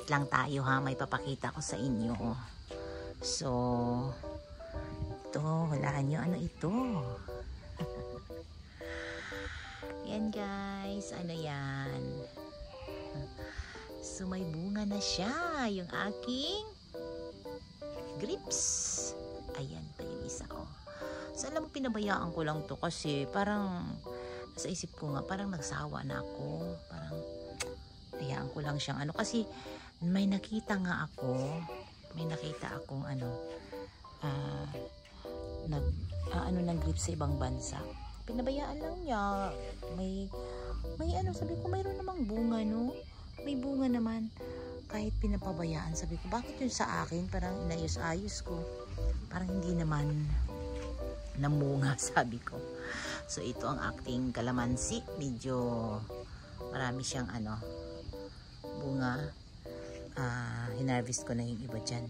Wait lang tayo ha, may papakita ko sa inyo. So, ito, hulaan nyo, ano ito? Yan guys, ano yan? So, may bunga na siya, yung aking grapes. Ayan pa yung isa, oh. So, alam mo, pinabayaan ko lang to kasi parang, sa isip ko nga, parang nagsawa na ako. Parang, hayaan ko lang siyang ano. Kasi, may nakita nga ako, akong ano, ng grapes sa ibang bansa. Pinabayaan lang niya. May ano, sabi ko, mayroon namang bunga, no? May bunga naman. Kahit pinapabayaan, sabi ko, bakit yun sa akin? Parang inayos-ayos ko. Parang hindi naman namunga, sabi ko. So, ito ang aking kalamansi. Medyo marami siyang ano, bunga. Hinarvest ko na yung iba dyan.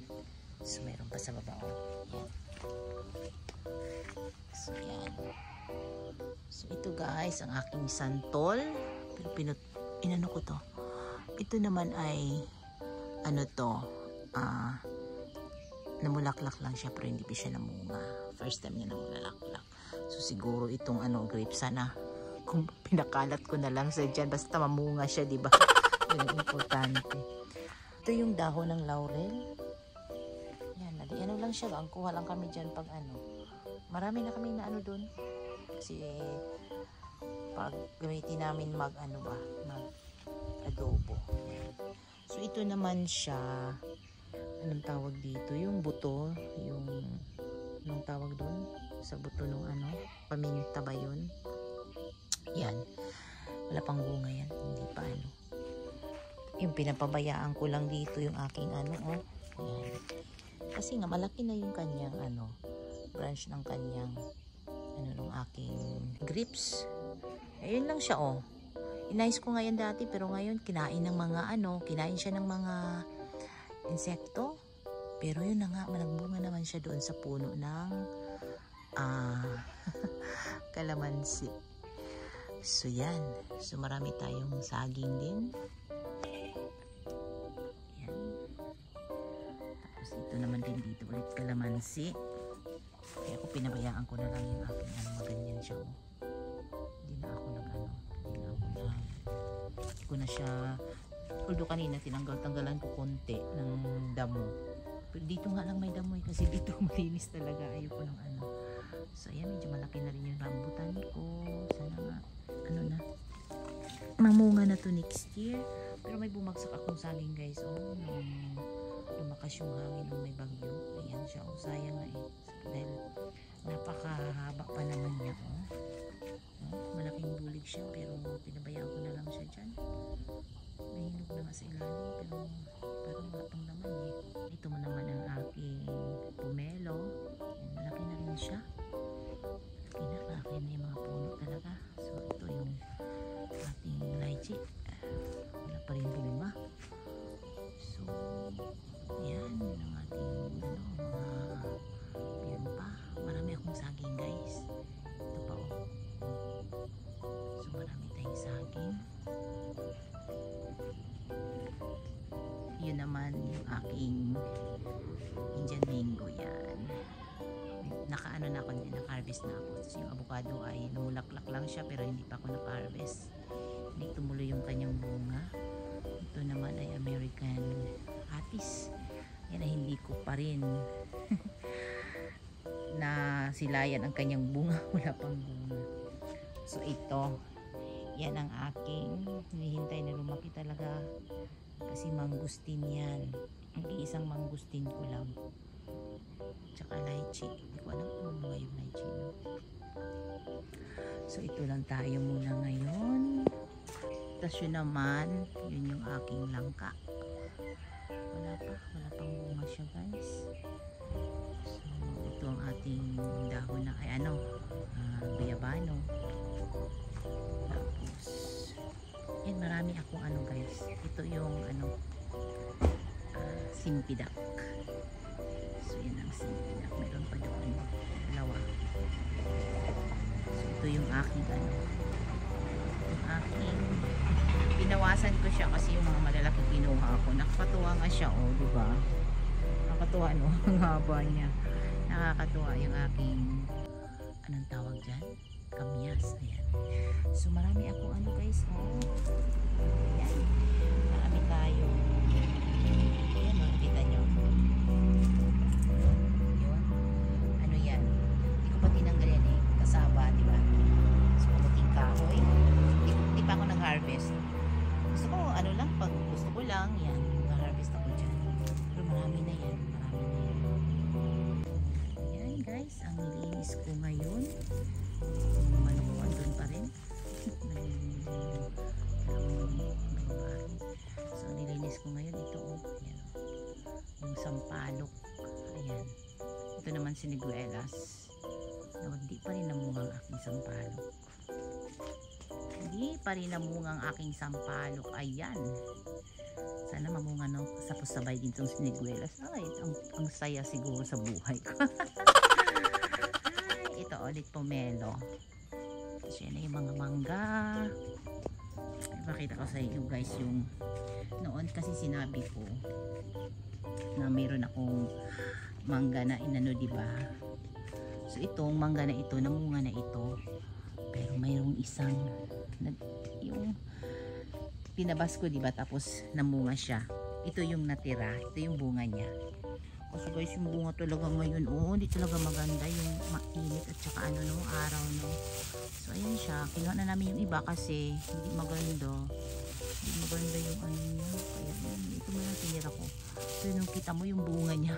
So, meron pa sa baba. Yan. So, yan. So, ito guys, ang aking santol. Pero inano ko to. Ito naman ay ano to, namulaklak lang siya pero hindi pa siya namunga. First time niya namulaklak. So siguro itong ano, grape, sana kung pinakalat ko na lang sa dyan, basta mamunga siya, diba? Yun ang importante. Ito yung dahon ng laurel. Yan, ano lang siya, ang kuha lang kami dyan pag ano. Marami na kami na ano dun. Kasi pag gamitin namin mag adobo. So ito naman siya, anong tawag dito, yung buto, yung tawag doon sa buto ng ano, paminta ba yun? Yan, wala pang bunga yan, hindi pa ano. Yung pinapabayaan ko lang dito yung aking ano, oh. Yan. Kasi nga malaki na yung kanyang ano, branch ng kanyang ano, ng aking grapes. Ayun lang siya, oh. Inayos ko ngayon dati, pero ngayon kinain ng mga ano, kinain siya ng mga insekto. Pero yun na nga, nagbunga naman siya doon sa puno ng kalamansi. So yan. So marami tayong saging din. Yan. Tapos ito naman din dito ulit kalamansi. Kaya ako pinabayaan ko na lang yung aking ano, maganyan siya. Hindi na ako ko na siya, although kanina tinanggal-tanggalan ko konti ng damo, pero dito nga lang may damo kasi dito malinis talaga, ayoko ng ano. So ayan, medyo malaki na rin yung rambutan ko. Sana nga ano na, mamunga na to next year. Pero may bumagsak akong saging guys, oh, nung lumakas yung hangin nung may bagyo. Ayan siya, oh, sayang nga dahil napakahaba pa naman niya, oh. Malaking bulig siya, pero pinabayaan ko na lang siya dyan. Nahinog na nga sa ilalim, pero parang matang naman eh. Ito mo naman ang aking pomelo. Malaki na rin siya. Malaki na yung mga puno talaga. So ito yung ating lychee. Wala pa rin bunga. So yan ang ating ano, yan pa. Marami akong saging guys. Ito pa, oh. So marami tayong saging. Yun naman yung aking Indian mango, yan. Nakaano na ako, naka-harvest na ako. Tapos yung avocado ay namulaklak lang siya pero hindi pa ako naka-harvest. Hindi tumuloy yung kanyang bunga. Ito naman ay American Hatis. Yan ay hindi ko pa rin na silayan ang kanyang bunga. Wala pang bunga. So ito, yan ang aking hinihintay na lumaki talaga kasi mangustin yan. Ang iisang mangustin ko lang, tsaka lychee. Hindi ko alam kung mga yung lychee, no? So ito lang tayo muna ngayon. Tapos yun naman, yun yung aking langka. Wala pang bunga siya guys. So ito ang ating dahon na ay ano, bayabano. Tapos yan, marami akong ano guys, ito yung ano, simpidak. So yan ang simpidak, meron pa doon dalawa. So ito yung aking ano, yung aking pinawasan ko siya kasi yung mga malalaki kinuha ko. Nakakatuwa nga siya, oh, di ba? Nakakatuwa, no? Ang haba niya. Nakakatuwa yung aking, anong tawag dyan? Kamyas. Ayan. So marami ako, ano guys, oh. Ayan. Marami tayo. Ayan, oh, nakita nyo. Yun. Ano yan? Hindi ko pa tinanggal yan eh. Kasaba, di ba? So pumuting kahoy. Hindi pa ako nag-harvest. Gusto ko, ano lang, pag gusto ko lang, yan. Nag-harvest ako dyan. Pero marami na yan. Marami na yan. Ayan guys, ang nilinis ko ngayon. Yung manok ko andun pa rin. So ang nilinis ko ngayon, ito oh. Ayan, yung sampalok. Ayan. Ito naman siniguelas. No, hindi pa rin namungang aking sampalok. Hindi pa rin namungang aking sampalok. Ayan. Sana mamunga, no? Tapos sabay din itong siniguelas. Ay, ang saya siguro sa buhay ko. Ay, ito ulit pomelo. Tapos yan na yung mga mangga. Ipakita ko sa inyo guys yung noon kasi sinabi ko na mayroon akong mangga na inano, diba? So itong mangga na ito, namunga na ito. Pero mayroong isang yung pinabas ko, diba? Tapos namunga siya. Ito yung natira. Ito yung bunga niya. Kasi guys, yung bunga talaga ngayon, oh, hindi talaga maganda yung mainit at saka ano, no, araw, no. So ayan siya. Kinuha na namin yung iba kasi hindi maganda. Hindi maganda yung ano niya. Kaya ito mo yung tinira ko. So nung kita mo yung bunga niya.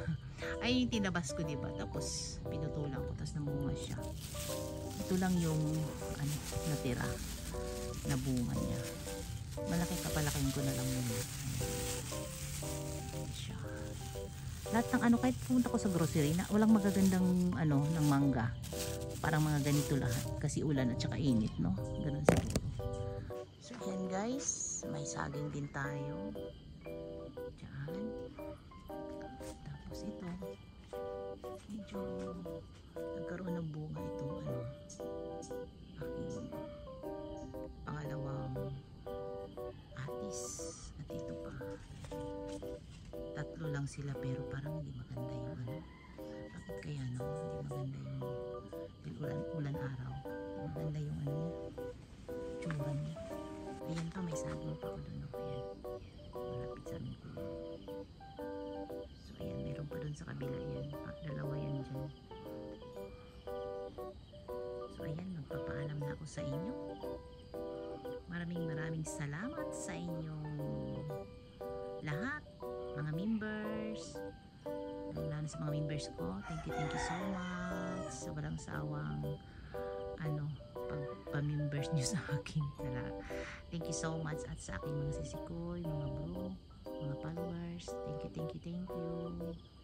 Ay, yung tinabas ko, diba? Tapos pinutulan ko. Tapos namunga siya. Ito lang yung ano, natira na bunga niya. Malaki kapalakin ko na lang muna. Ayan siya. Lahat ng ano, kahit pumunta ko sa grocery na walang magagandang ano ng mangga, parang mga ganito lahat kasi ulan at saka init, no? Ganun siguro. So yan guys, may saging din tayo diyan. Tapos ito medyo nagkaroon ng bunga ito, ano, aking pangalawang atis. At ito pa, tatlo lang sila pero parang hindi maganda yung ano. Bakit kaya, no? Hindi maganda yung ulan araw. Hindi maganda yung ano, tsura niya. Ayan pa, may saging pa ako doon. Ayan, malapit sa amin ko. So ayan, meron pa doon sa kabila yan. Dalawa yan dyan. So ayan, magpapaalam na ako sa inyo. Maraming salamat sa inyong lahat, mga members, lalo sa mga members ko. Thank you so much sa walang sawang ano, pagpa-members nyo sa akin. Thank you so much. At sa aking mga sisikoy, mga bro, mga followers, thank you.